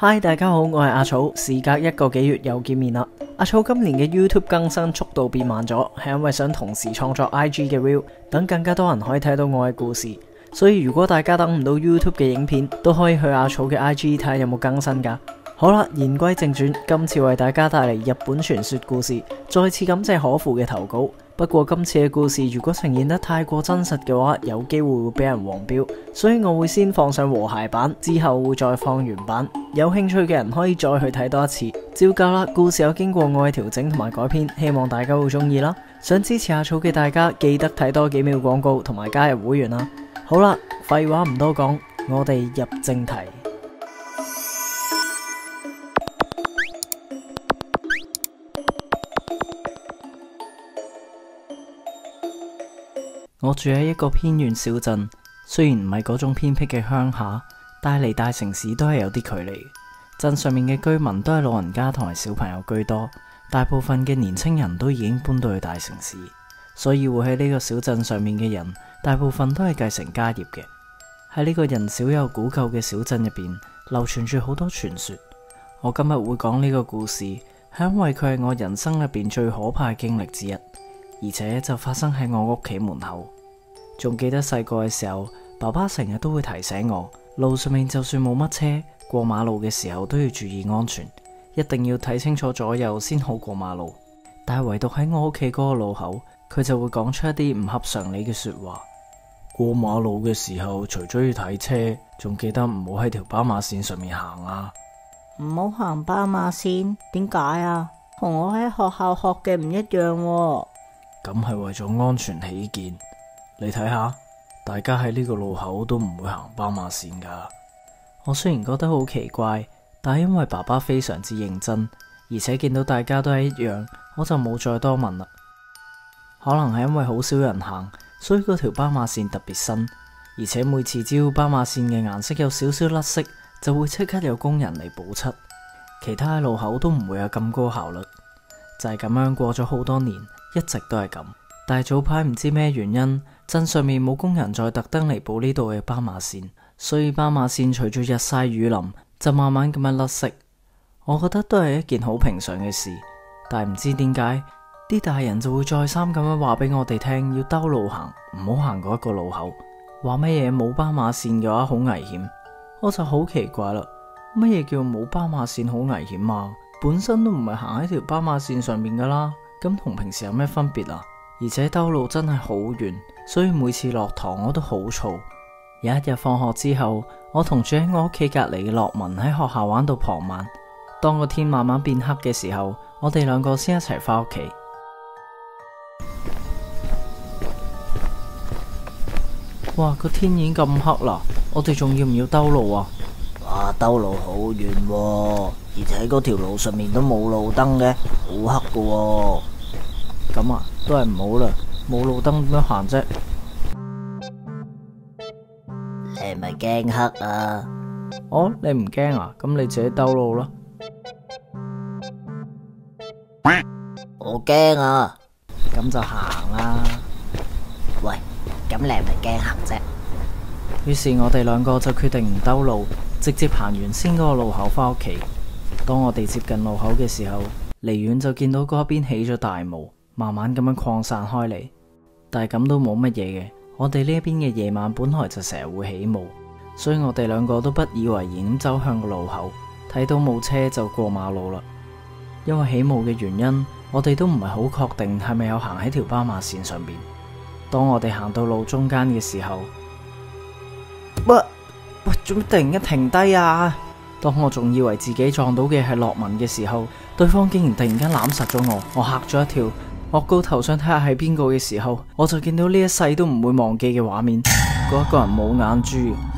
嗨，大家好，我係阿草，時隔1個幾月又見面啦。阿草今年嘅 YouTube 更新速度變慢咗，係因為想同時創作 IG 嘅 Reel，等更加多人可以睇到我嘅故事。所以如果大家等唔到 YouTube 嘅影片，都可以去阿草嘅 IG 睇下有冇更新噶。好啦，言歸正傳，今次為大家帶嚟日本傳說故事，再次感謝可父嘅投稿。不過今次嘅故事如果呈現得太過真實嘅話，有機會會俾人黃標，所以我會先放上和諧版，之後會再放原版。有興趣嘅人可以再去睇多一次。照舊啦，故事有經過我嘅調整同埋改編，希望大家會中意啦。想支持阿草嘅大家，記得睇多幾秒廣告同埋加入會員啦。好啦，廢話唔多講，我哋入正題。我住喺一個偏遠小鎮，雖然唔係嗰種偏僻嘅鄉下，但係離大城市都係有啲距離。鎮上面嘅居民都係老人家同埋小朋友居多，大部分嘅年輕人都已經搬到去大城市，所以會喺呢個小鎮上面嘅人，大部分都係繼承家業嘅。喺呢個人少又古舊嘅小鎮入邊，流傳住好多傳說。我今日會講呢個故事，係因為佢係我人生入邊最可怕嘅經歷之一，而且就發生喺我屋企門口。仲記得細個嘅時候，爸爸成日都會提醒我，路上面就算冇乜車，過馬路嘅時候都要注意安全，一定要睇清楚左右先好過馬路。但係唯獨喺我屋企嗰個路口，佢就會講出一啲唔合常理嘅說話。過馬路嘅時候，除咗要睇車，仲記得唔好喺條斑馬線上面行啊！唔好行斑馬線？點解啊？同我喺學校學嘅唔一樣喎。咁係為咗安全起見。你睇下，大家喺呢個路口都唔會行斑馬線噶。我雖然覺得好奇怪，但係因為爸爸非常之認真，而且見到大家都係一樣，我就冇再多問啦。可能係因為好少人行，所以嗰條斑馬線特別新，而且每次只要斑馬線嘅顏色有少少甩色，就會即刻有工人嚟補漆。其他嘅路口都唔會有咁高效率。就係咁樣過咗好多年，一直都係咁。但係早排唔知咩原因，鎮上面冇工人再特登嚟補呢度嘅斑馬線，所以斑馬線隨住日曬雨淋就慢慢咁樣甩色。我覺得都係一件好平常嘅事，但係唔知點解啲大人就會再三咁樣話俾我哋聽，要兜路行，唔好行嗰一個路口，話乜嘢冇斑馬線嘅話好危險。我就好奇怪啦，乜嘢叫冇斑馬線好危險啊？本身都唔係行喺條斑馬線上面噶啦，咁同平時有咩分別啊？而且兜路真係好遠，所以每次落堂我都好燥。有一日放學之後，我同住喺我屋企隔籬嘅樂文喺學校玩到傍晚。當個天慢慢變黑嘅時候，我哋兩個先一齊翻屋企。哇，個天已經咁黑啦，我哋仲要唔要兜路啊？哇，兜路好遠喎，而且嗰條路上面都冇路燈嘅，好黑噶喎。咁啊，都係唔好啦，冇路燈點樣行啫？你係咪驚黑啊？哦，你唔驚啊？咁你自己兜路啦。我驚啊！咁就行啦。喂，咁你係咪驚黑啫？於是我哋兩個就決定唔兜路，直接行完先嗰個路口返屋企。當我哋接近路口嘅時候，離遠就見到嗰邊起咗大霧，慢慢咁樣擴散開嚟，但係咁都冇乜嘢嘅。我哋呢一邊嘅夜晚本來就成日會起霧，所以我哋兩個都不以為然咁走向個路口，睇到冇車就過馬路啦。因為起霧嘅原因，我哋都唔係好確定係咪有行喺條斑馬線上邊。當我哋行到路中間嘅時候，喂，做咩突然間停低啊？當我仲以為自己撞到嘅係樂文嘅時候，對方竟然突然間攬實咗我，我嚇咗一跳。我高頭想睇下係邊個嘅時候，我就見到呢一世都唔會忘記嘅畫面。嗰一個人冇眼珠，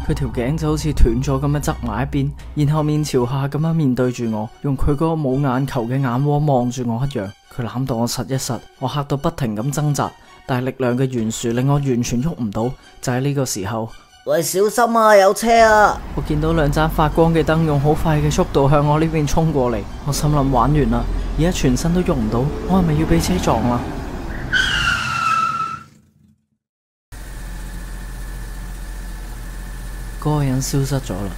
佢條頸就好似斷咗咁樣側埋一邊，然後面朝下咁樣面對住我，用佢嗰個冇眼球嘅眼窩望住我一樣。佢攬到我實一實，我嚇到不停咁掙扎，但係力量嘅懸殊令我完全喐唔到。就喺呢個時候，喂，小心啊，有車啊！我見到兩盞發光嘅燈用好快嘅速度向我呢邊衝過嚟，我心諗玩完啦，而家全身都喐唔到，我係咪要俾車撞啦？嗰個人消失咗啦。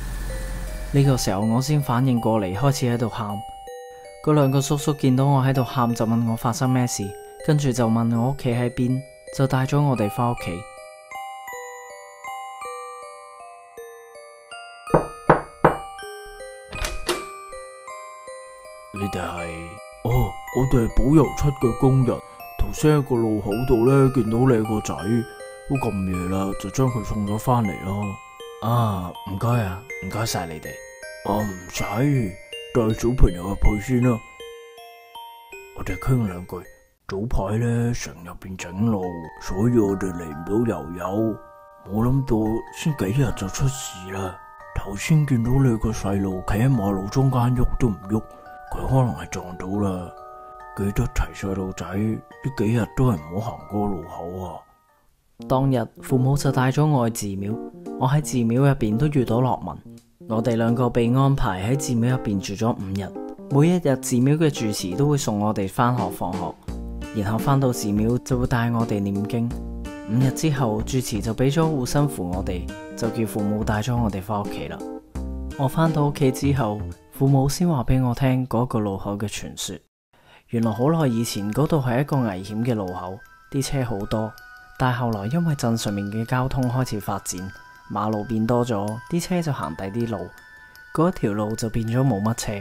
呢個時候我先反應過嚟，開始喺度喊。嗰兩個叔叔見到我喺度喊，就問我發生咩事，跟住就問我屋企喺邊，就帶咗我哋返屋企。你哋係？哦，我哋係保油漆嘅工人。頭先喺個路口度呢，見到你個仔，都咁夜啦，就將佢送咗返嚟咯。啊，唔該啊，唔該晒你哋。唔使，帶小朋友入去先啦。我哋傾兩句。早排呢，城入邊整路，所以我哋嚟唔到油油。冇諗到先幾日就出事啦。頭先見到你個細路企喺馬路中間喐都唔喐，佢可能係撞到啦。記得提細路仔，呢幾日都係唔好行嗰個路口啊。當日父母就帶咗我去寺廟，我喺寺廟入邊都遇到樂文。我哋兩個被安排喺寺廟入邊住咗5日，每一日寺廟嘅住持都會送我哋返學放學，然後返到寺廟就會帶我哋念經。5日之後，住持就俾咗護身符我哋，就叫父母帶咗我哋返屋企啦。我返到屋企之後，父母先話俾我聽嗰個路口嘅傳說。原來好耐以前嗰度係一個危險嘅路口，啲車好多，但係後來因為鎮上面嘅交通開始發展，馬路變多咗，啲車就行第啲路，嗰條路就變咗冇乜車，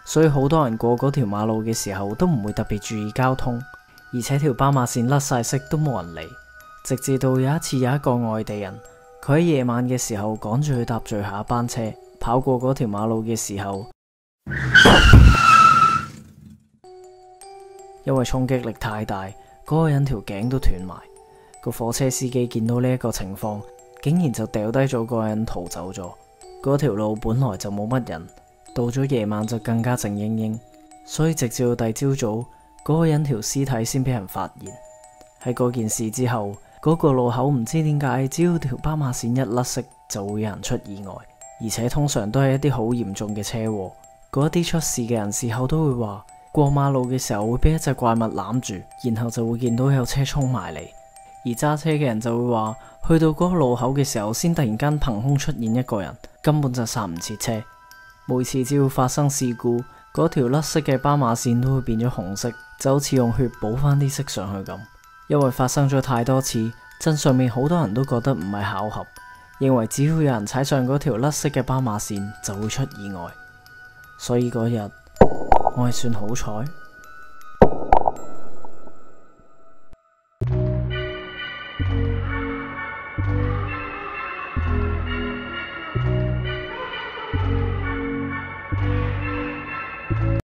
所以好多人過嗰條馬路嘅時候都唔會特別注意交通，而且條斑馬線甩晒色都冇人理。直至到有一次有一個外地人，佢喺夜晚嘅時候趕住去搭最後一班車，跑過嗰條馬路嘅時候，因為衝擊力太大，嗰個人條頸都斷埋。個火車司機見到呢一個情況，竟然就掉低咗嗰個人逃走咗。嗰條路本來就冇乜人，到咗夜晚就更加靜英英，所以直至到第二朝早，嗰個人條屍體先俾人發現。喺嗰件事之後，嗰個路口唔知點解，只要條斑馬線一甩色，就會有人出意外，而且通常都係一啲好嚴重嘅車禍。嗰啲出事嘅人事後都會話，過馬路嘅時候會俾一隻怪物攬住，然後就會見到有車衝埋嚟。而揸車嘅人就會話，去到嗰個路口嘅時候，先突然間憑空出現一個人，根本就剎唔切車。每次只要發生事故，嗰條甩色嘅斑馬線都會變咗紅色，就好似用血補翻啲色上去咁。因為發生咗太多次，鎮上面好多人都覺得唔係巧合，認為只要有人踩上嗰條甩色嘅斑馬線就會出意外，所以嗰日我係算好彩。